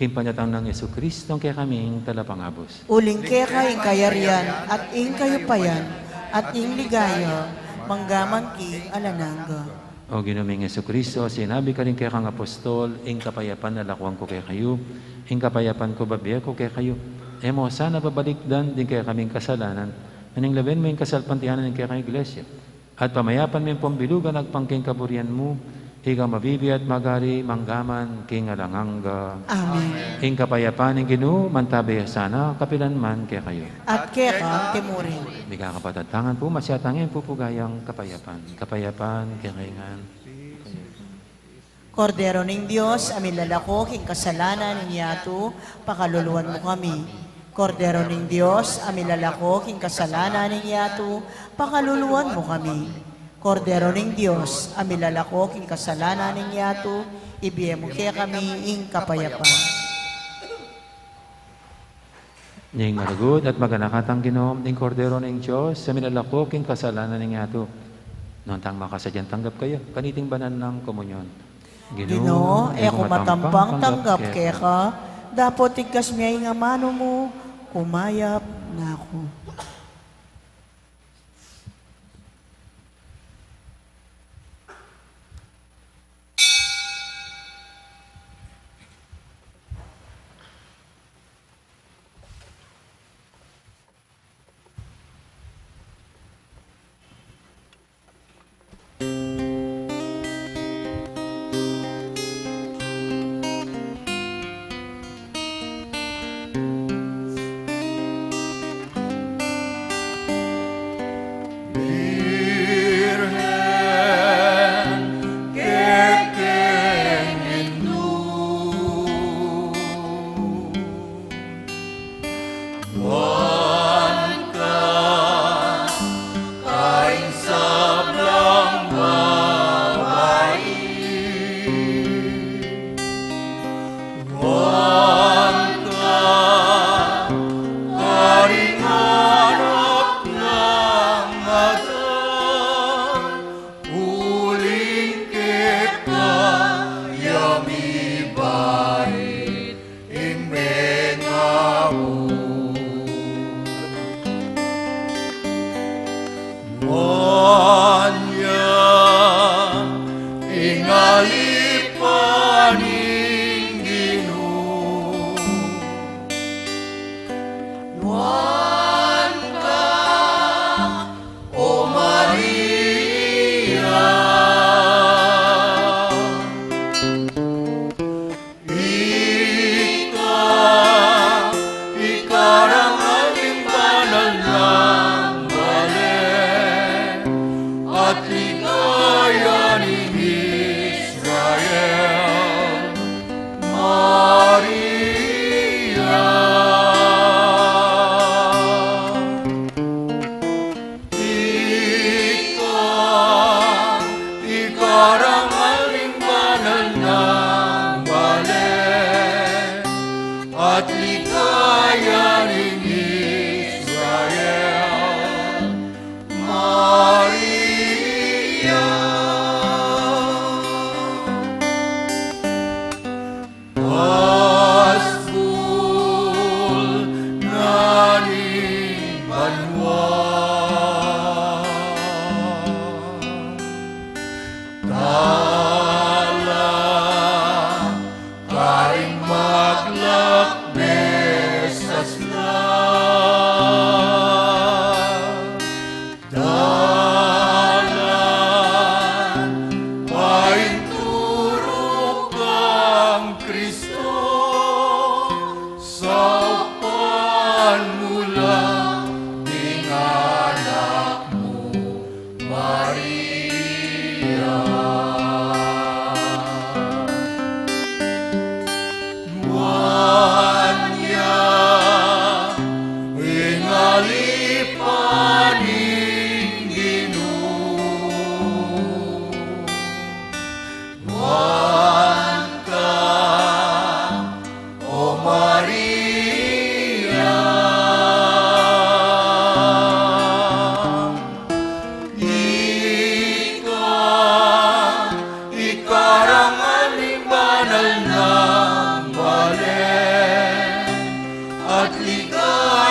king panyatang ng Yesu Kristo, kaya kaming talapangabos. Uling kaya kayong kayarian at ing kayupayan at ing ligaya, manggaman king alananga. O Ginoong Yesu Kristo, sinabi ka rin kaya kang apostol, ing kapayapan na lakwang ko kaya kayo, ing kapayapan ko babiya ko kaya kayo. Emo, sana babalikdan din kaya kaming kasalanan, aning laben mo yung kasalpantihanan ng kaya kang iglesia. At pamayapan mo yung pambilugan agpangking kaburian mo, ikaw mabibi at magari manggaman king alanganga. Amen. Ing kapayapan ng Ginoo, mantabi sana, kapilan man kaya kayo. At kaya kang timurin. Biga kapatatangan po, masyatangin po pugayang kapayapan. Kapayapan, kakaingan. Kordero ng Diyos, amin lalako, king kasalanan ng yato, pakaluluwan mo kami. Kordero ng Diyos, amin lalako, king kasalanan ng yato, pakaluluwan mo kami. Kordero ng Diyos, amin lalako, king kasalanan ng yato, ibiye mo kaya kami ing kapayapan. Ning maragod at maganakatang Ginoom, ning kordero ng Diyos, sa minalako king kasalanan ng yato. Noon tang makasadyan tanggap kayo, kaniting banan ng komunyon. Ginoo, ako matampang tanggap kaya ka, dapat tigkas miyay nga mano mo, kumayap na ako. Virgen, que en luz, Tuhan ka kain sablang babae, Tuhan ka karing anak ng adan, uling kita yami bait ing mengamu. Monya ingali paning Ginoo, Tuhan ka, O Maria. Ikarang ating banal ng balen at ligaya ni Israel, Maria. Ikarang ating banal ng balen at ligaya ni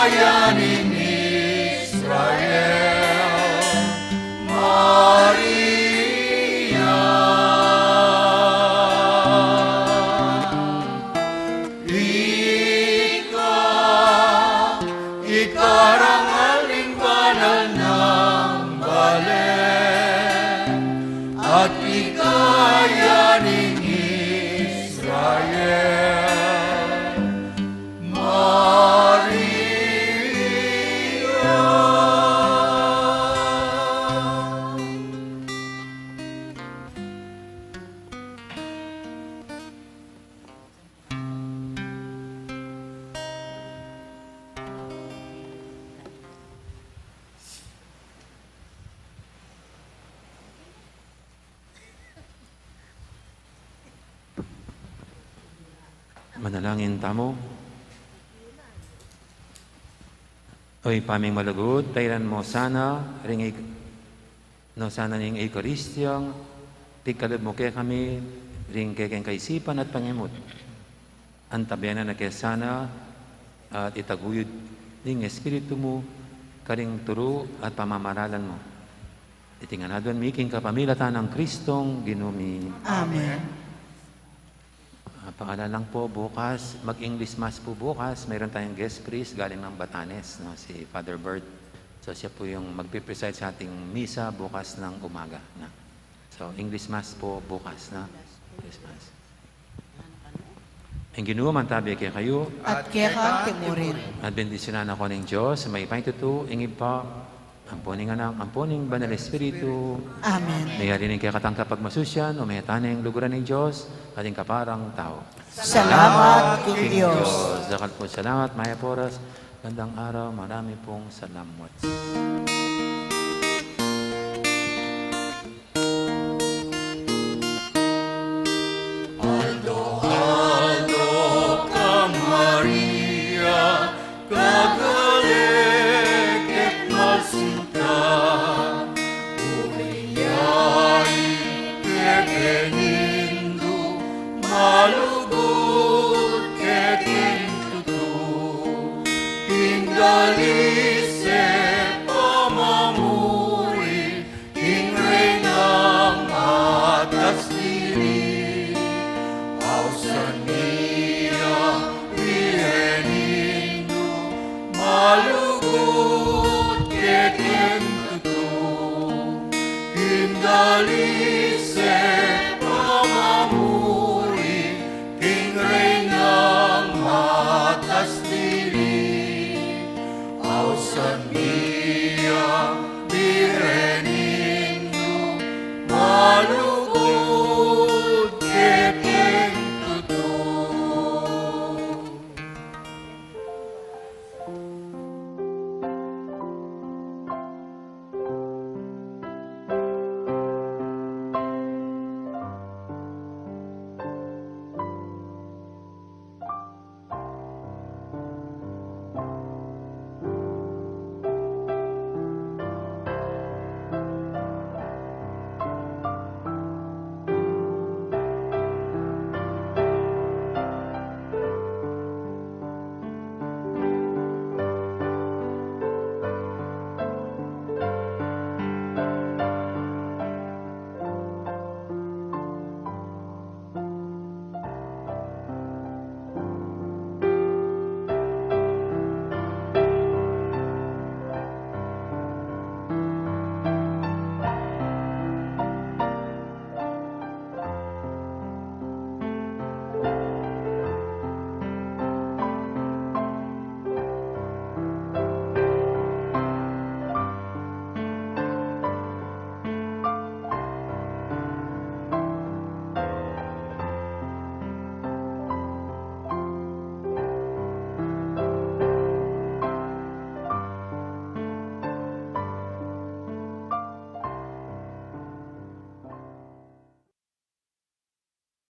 kayaning Israel, Maria. Ikarangaling banal ng balen, at ikayaning Israel, Maria. Manalangin tamo. Oy paming malagod, tayran mo sana, no sana ning Eucharistyang, tikalod mo kaya kami, ring kaya kaisipan at pangimot. Antabiana na kaya sana, at itaguyod ning Espiritu mo, karing turo at pamamaralan mo. Itinganadon miking kapamilatan ng Kristong ginumi. Amen. Paalala lang po, bukas, mag-English Mass po bukas. Mayroon tayong guest priest galing ng Batanes, no, si Father Bert. So siya po yung magpipreside sa ating misa bukas ng umaga. Na. So English Mass po bukas. Na. English Mass. Ang Ginoo man tabi kay kayo. At kaya ka timurin. At bendisyonan ako ng Diyos. May paitutu, ingib pa. Amponing anak, amponing banal Espiritu. Amen. May harinig kaya katang kapag masusyan o may taneng luguran ng Diyos, ating kaparang tao. Salamat king Diyos. Dakal po salamat, Maya Poras. Gandang araw, marami pong salamat. Aldo ka Maria, kagaling at masinta, uliyay kekenindo, malugod kekentuto, inggalise pamamuri, ingrenang atas diri, Ausania Virenindo, malugod kekentuto, inggalise